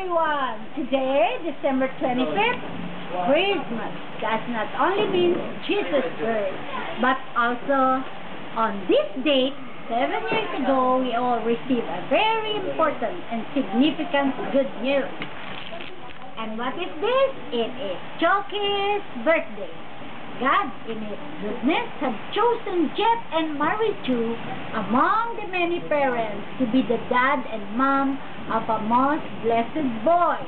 everyone! Today, December 25th, Christmas. That not only means Jesus' birth, but also on this date, 7 years ago, we all received a very important and significant good news. And what is this? It is Choki's birthday. God, in His goodness, had chosen Jeff and Marichu among the many parents to be the dad and mom of a most blessed boy.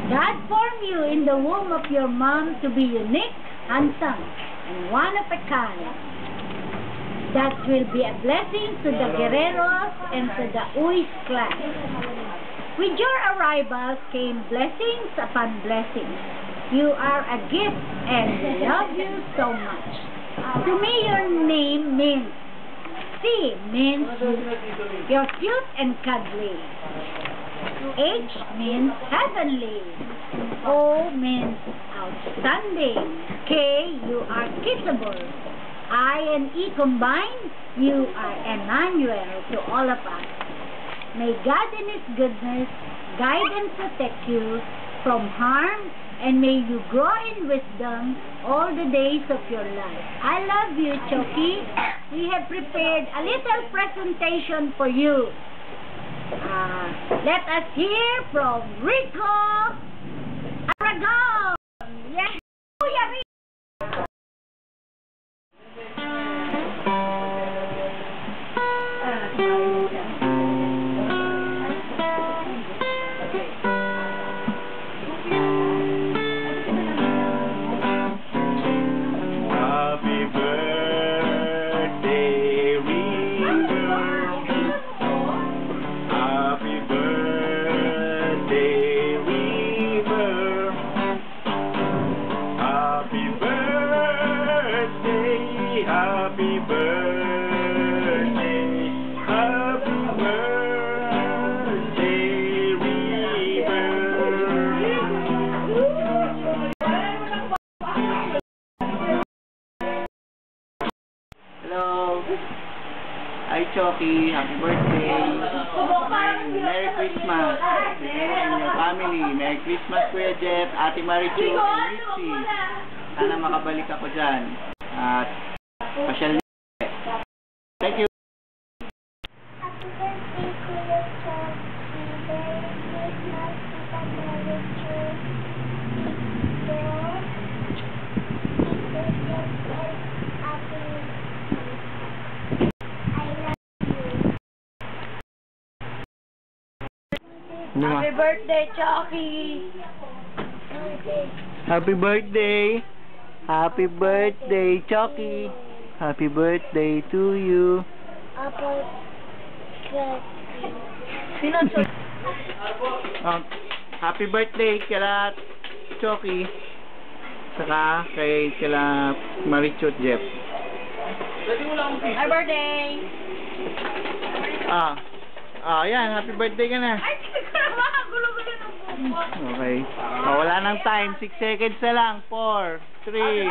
God formed you in the womb of your mom to be unique, handsome, and one of a kind. That will be a blessing to the Guerreros and to the Uys clan. With your arrival came blessings upon blessings. You are a gift and we love you so much. To me, your name means C means you're cute and cuddly. H means heavenly. O means outstanding. K, you are kissable. I and E combined, you are Emmanuel to all of us. May God in His goodness guide and protect you from harm, and may you grow in wisdom all the days of your life. I love you, Choki. We have prepared a little presentation for you. Let us hear from Rico Aragon. Yes, Rico. Happy birthday, happy birthday, River. Hello. Hi, Choki. Happy birthday. Merry Christmas. To you and your family. Merry Christmas, Kuya Jeff, Ate Marichu, and Mitzi. Sana makabalik ako dyan. At pasyal. Thank you. Happy birthday, Kuya Jeff. Merry Christmas, Tita Marichu. Happy birthday, Choki. Happy birthday. Happy birthday, Choki. Happy birthday to you. Happy birthday kila Choki. Saka kay kila Marichu at Jeff. Happy birthday. Yan. Happy birthday ka na. Ay, hindi ko na makagulo-gulo ng buwan. Okay. Wala nang time. 6 seconds na lang. 4, 3, 2, 1.